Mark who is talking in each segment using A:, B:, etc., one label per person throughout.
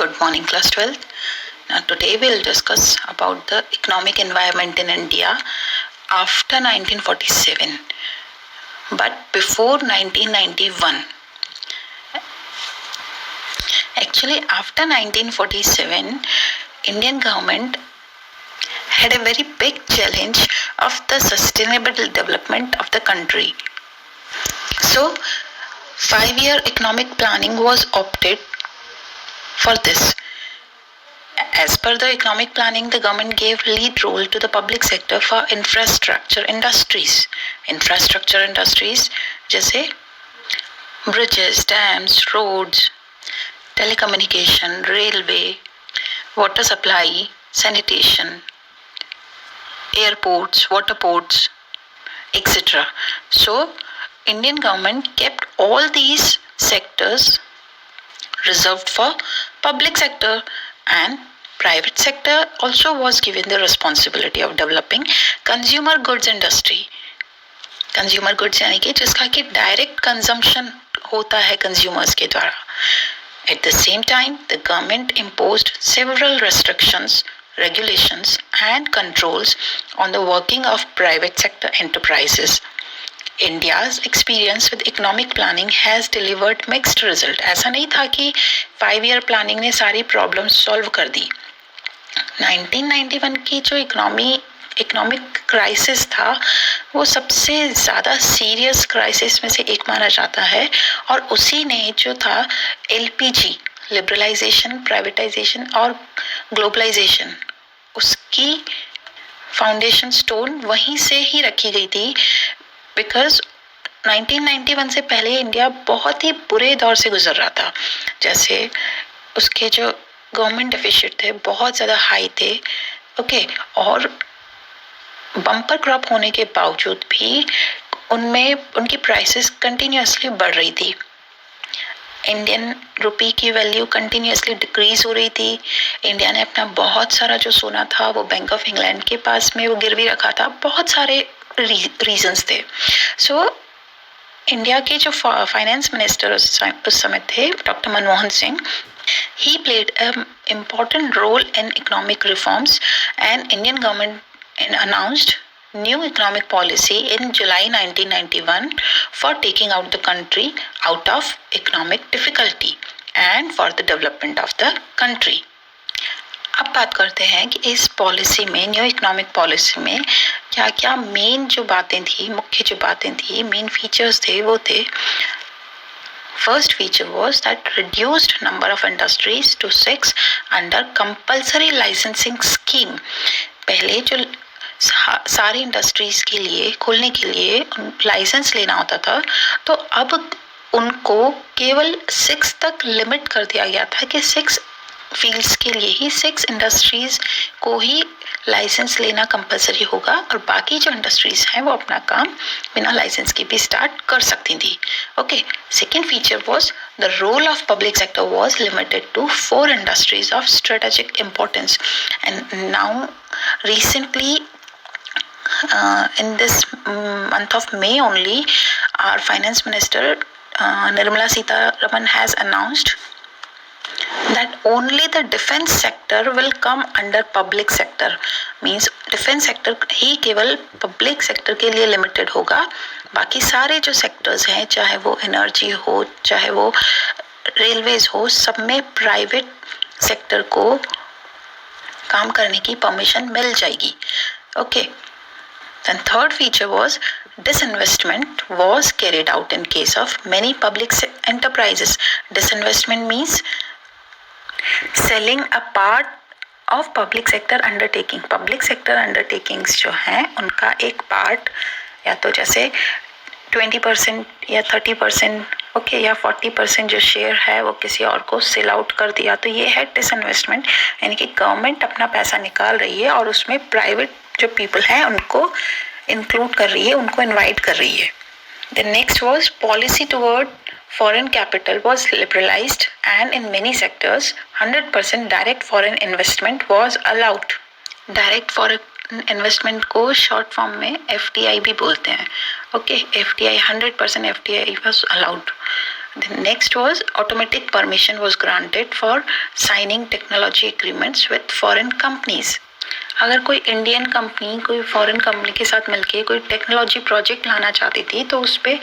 A: Good morning, class 12th. Now today we'll discuss about the economic environment in India after 1947, but before 1991. Actually, after 1947, Indian government had a very big challenge of the sustainable development of the country. So, 5-year economic planning was opted for this. As per the economic planning, the government gave lead role to the public sector for infrastructure industries. Infrastructure industries जैसे bridges, dams, roads, telecommunication, railway, water supply, sanitation, airports, water ports, etc. So, Indian government kept all these sectors reserved for public sector, and private sector also was given the responsibility of developing consumer goods industry. Consumer goods यानी कि जिसका कि direct consumption होता है consumers के द्वारा. At the same time, the government imposed several restrictions, regulations and controls on the working of private sector enterprises. India's experience with economic planning has delivered mixed result. ऐसा नहीं था कि 5-year planning ने सारी problems solve कर दी. 1991 की जो economic crisis था वो सबसे ज़्यादा सीरियस क्राइसिस में से एक माना जाता है, और उसी ने जो था LPG, लिबरलाइजेशन, प्राइवेटाइजेशन और ग्लोबलाइजेशन, उसकी फाउंडेशन स्टोन वहीं से ही रखी गई थी. बिकॉज 1991 से पहले इंडिया बहुत ही बुरे दौर से गुजर रहा था. जैसे उसके जो गवर्नमेंट डेफिसिट थे बहुत ज़्यादा हाई थे. ओके, और बम्पर क्रॉप होने के बावजूद भी उनमें उनकी प्राइसेस कंटिन्यूसली बढ़ रही थी. इंडियन रुपी की वैल्यू कंटिन्यूसली डिक्रीज हो रही थी. इंडिया ने अपना बहुत सारा जो सोना था वो बैंक ऑफ इंग्लैंड के पास में वो गिरवी रखा था. बहुत सारे रीजंस थे. सो इंडिया के जो फाइनेंस मिनिस्टर उस समय थे doctor Manmohan Singh, he played an important role in economic reforms, and Indian government announced new economic policy in July 1991 for taking out the country out of economic difficulty and for the development of the country. अब बात करते हैं कि इस policy में, new economic policy में क्या क्या मेन जो बातें थी, मुख्य जो बातें थी, मेन फीचर्स थे वो थे. First feature was that reduced number of industries to 6 under compulsory licensing scheme. पहले जो सारी इंडस्ट्रीज के लिए खोलने के लिए लाइसेंस लेना होता था, तो अब उनको केवल 6 तक लिमिट कर दिया गया था कि 6 फील्ड्स के लिए ही, 6 इंडस्ट्रीज को ही लाइसेंस लेना कंपलसरी होगा, और बाकी जो इंडस्ट्रीज हैं वो अपना काम बिना लाइसेंस के भी स्टार्ट कर सकती थी. Okay, second feature was the role of public sector was limited to 4 industries of strategic importance. And now recently in this month of May only, our finance minister Nirmala Sitharaman has announced that only the defense sector will come under public sector. Means defense sector ही केवल public sector के लिए limited होगा. बाकी सारे जो sectors हैं, चाहे वो energy हो, चाहे वो railways हो, सब में private sector को काम करने की permission मिल जाएगी. Okay. Then third feature was disinvestment was carried out in case of many public enterprises. Disinvestment means selling a part of public sector undertaking. Public sector undertakings जो हैं उनका एक part, या तो जैसे 20% या 30%, ओके, या 40% जो शेयर है वो किसी और को सेल आउट कर दिया, तो ये है डिसइन्वेस्टमेंट. यानी कि गवर्नमेंट अपना पैसा निकाल रही है और उसमें प्राइवेट जो पीपल हैं उनको इंक्लूड कर रही है, उनको इनवाइट कर रही है. The next was policy toward foreign capital was liberalized, and in many sectors 100% direct foreign investment was allowed. Direct foreign investment को short form में FDI भी बोलते हैं. Okay, FDI 100% FDI was allowed. The next was automatic permission was granted for signing technology agreements with foreign companies. अगर कोई Indian company कोई foreign company के साथ मिलके कोई टेक्नोलॉजी प्रोजेक्ट लाना चाहती थी तो उस पर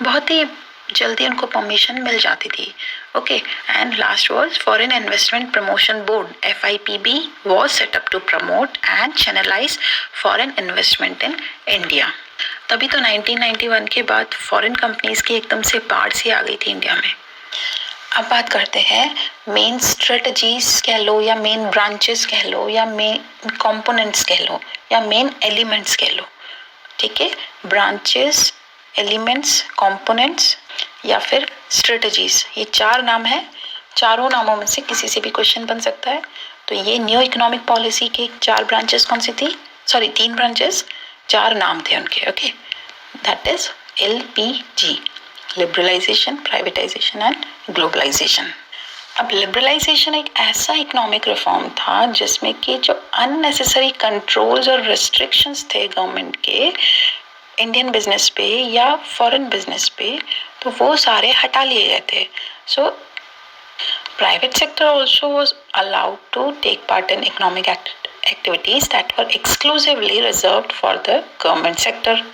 A: बहुत ही जल्दी उनको परमिशन मिल जाती थी. Okay, and last was foreign investment promotion board FIPB was set up to promote and channelise foreign investment in India. तभी तो 1991 के बाद फॉरेन कंपनीज की एकदम से बाढ़ सी आ गई थी इंडिया में. अब बात करते हैं मेन स्ट्रेटजीज कह लो या मेन ब्रांचेस कह लो या मेन कंपोनेंट्स कह लो या मेन एलिमेंट्स कह लो. ठीक है, ब्रांचेस, एलिमेंट्स, कंपोनेंट्स या फिर स्ट्रेटजीज, ये 4 नाम है. चारों नामों में से किसी से भी क्वेश्चन बन सकता है. तो ये न्यू इकोनॉमिक पॉलिसी के 4 ब्रांचेस कौन सी थी? 3 ब्रांचेस, 4 नाम थे उनके. Okay, that is LPG, liberalisation, privatisation and globalisation. अब लिबरलाइजेशन एक ऐसा इकोनॉमिक रिफॉर्म था जिसमें कि जो अननेसेसरी कंट्रोल्स और रिस्ट्रिक्शंस थे गवर्नमेंट के इंडियन बिजनेस पे या फॉरेन बिजनेस पे, तो वो सारे हटा लिए गए थे. So private sector also was allowed to take part in economic activities that were exclusively reserved for the government sector.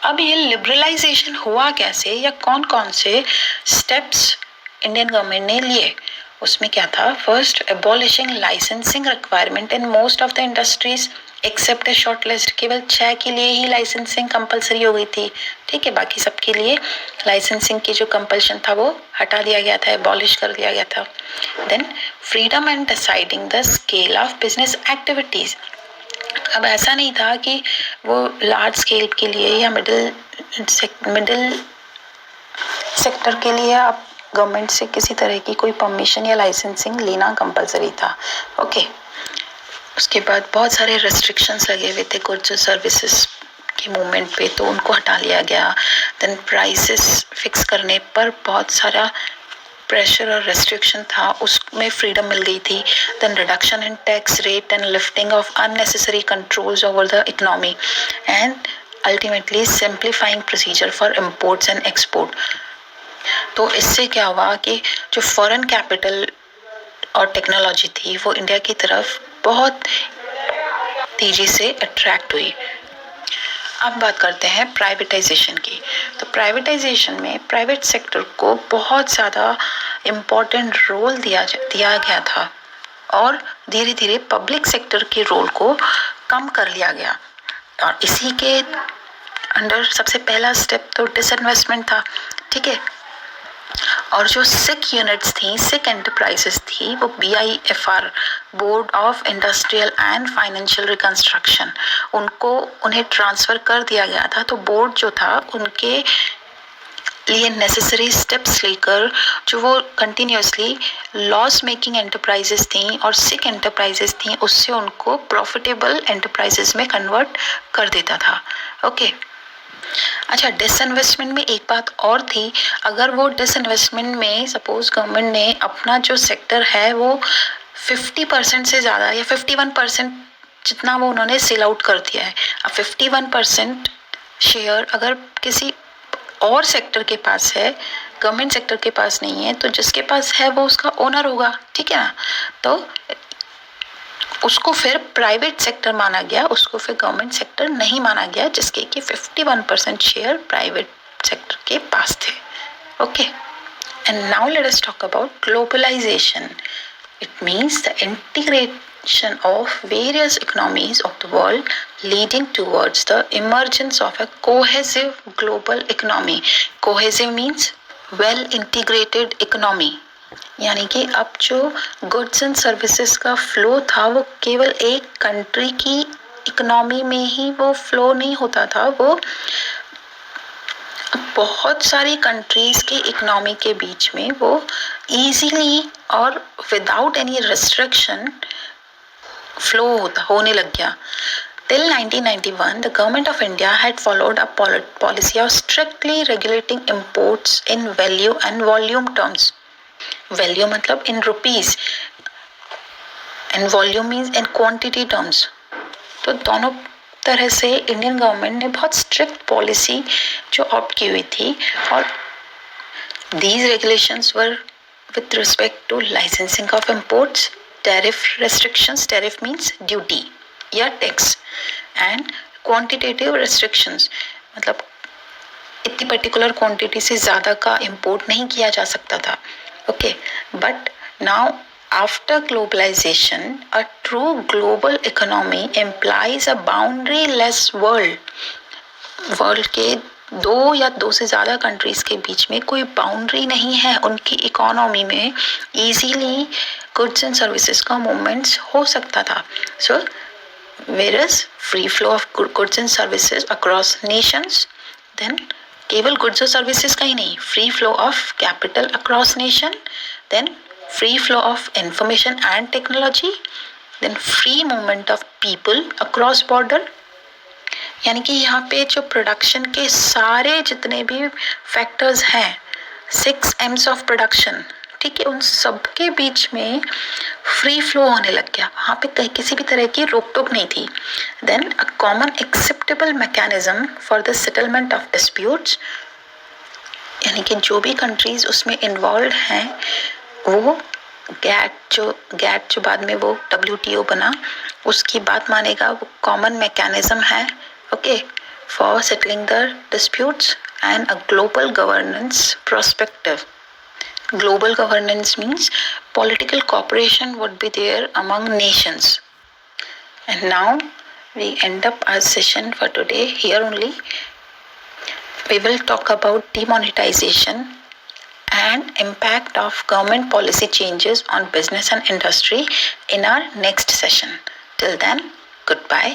A: अब ये लिबरलाइजेशन हुआ कैसे या कौन कौन से स्टेप्स इंडियन गवर्नमेंट ने लिए? उसमें क्या था? First, abolishing licensing requirement in most of the industries except a short list. केवल 6 के लिए ही लाइसेंसिंग कंपलसरी हो गई थी. ठीक है, बाकी सबके लिए लाइसेंसिंग की जो कंपल्शन था वो हटा दिया गया था, एबॉलिश कर दिया गया था. Then freedom and deciding the scale of business activities. अब ऐसा नहीं था कि वो लार्ज स्केल के लिए या मिडिल सेक्टर के लिए आप गवर्नमेंट से किसी तरह की कोई परमिशन या लाइसेंसिंग लेना कंपलसरी था. ओके, उसके बाद बहुत सारे रेस्ट्रिक्शंस लगे हुए थे गुड्स और सर्विसेज के मूवमेंट पे, तो उनको हटा लिया गया. देन प्राइसेस फिक्स करने पर बहुत सारा प्रेशर और रेस्ट्रिक्शन था, उसमें फ्रीडम मिल गई थी. Then reduction in tax rate and lifting of unnecessary controls over the economy and ultimately simplifying procedure for imports and export. तो इससे क्या हुआ कि जो फॉरेन कैपिटल और टेक्नोलॉजी थी वो इंडिया की तरफ बहुत तेजी से अट्रैक्ट हुई. अब बात करते हैं प्राइवेटाइजेशन की. तो प्राइवेटाइजेशन में प्राइवेट सेक्टर को बहुत ज़्यादा इम्पोर्टेंट रोल दिया गया था और धीरे धीरे पब्लिक सेक्टर के रोल को कम कर लिया गया. और इसी के अंडर सबसे पहला स्टेप तो डिसइन्वेस्टमेंट था. ठीक है, और जो सिक यूनिट्स थी, सिक एंटरप्राइजेस थी, वो BIFR, board of industrial and financial reconstruction, उन्हें ट्रांसफ़र कर दिया गया था. तो बोर्ड जो था उनके लिए नेसेसरी स्टेप्स लेकर जो वो कंटिन्यूसली लॉस मेकिंग एंटरप्राइजेस थी और सिक एंटरप्राइजेस थी, उससे उनको प्रॉफिटेबल एंटरप्राइजेस में कन्वर्ट कर देता था. ओके, अच्छा, डिसइन्वेस्टमेंट में एक बात और थी. अगर वो डिसइन्वेस्टमेंट में सपोज गवर्नमेंट ने अपना जो सेक्टर है वो 50% से ज़्यादा या 51% जितना वो उन्होंने सेल आउट कर दिया है. अब 51% शेयर अगर किसी और सेक्टर के पास है, गवर्नमेंट सेक्टर के पास नहीं है, तो जिसके पास है वो उसका ओनर होगा. ठीक है ना, तो उसको फिर प्राइवेट सेक्टर माना गया, उसको फिर गवर्नमेंट सेक्टर नहीं माना गया, जिसके कि 51% शेयर प्राइवेट सेक्टर के पास थे. Okay, and now let us talk about globalisation. It means the integration of various economies of the world leading towards the emergence of a cohesive global economy. Cohesive means well integrated economy. यानी कि अब जो goods and services का flow था वो केवल एक country की इकोनॉमी में ही वो फ्लो नहीं होता था, वो बहुत सारी कंट्रीज की इकोनॉमी के बीच में वो इजीली और विदाउट एनी रिस्ट्रिक्शन फ्लो होने लग गया. Till 1991, the government of India had followed a policy of strictly regulating imports in value and volume terms. Value मतलब in rupees and volume means in quantity terms. तो दोनों तरह से Indian government ने बहुत स्ट्रिक्ट पॉलिसी जो opt की हुई थी और These regulations were with respect to licensing of imports, tariff restrictions, tariff means duty या tax, and quantitative restrictions, मतलब इतनी पर्टिकुलर क्वांटिटी से ज़्यादा का इम्पोर्ट नहीं किया जा सकता था. Okay, but now after globalization, a true global economy implies a boundary-less world. World के दो या दो से ज़्यादा कंट्रीज के बीच में कोई बाउंड्री नहीं है. उनकी इकोनॉमी में इजीली गुड्स एंड सर्विसेज का मूवमेंट्स हो सकता था. सो whereas free flow of goods and services across nations, then केवल गुड्स और सर्विसेज का ही नहीं, free flow of capital across nation, then free flow of information and technology, then free movement of people across border. यानी कि यहाँ पे जो प्रोडक्शन के सारे जितने भी फैक्टर्स हैं, 6 M's ऑफ प्रोडक्शन, ठीक है, उन सब के बीच में फ्री फ्लो होने लग गया. वहाँ पे कहीं किसी भी तरह की रोक टोक नहीं थी. Then a common acceptable mechanism for the settlement of disputes, यानी कि जो भी कंट्रीज उसमें इन्वॉल्व हैं वो गैट जो बाद में वो WTO बना, उसकी बात मानेगा. वो कॉमन मैकेनिज्म है, okay, for settling the disputes and a global governance perspective. Global governance means political cooperation would be there among nations. And now we end up our session for today here only. We will talk about demonetization and impact of government policy changes on business and industry in our next session. Till then, goodbye.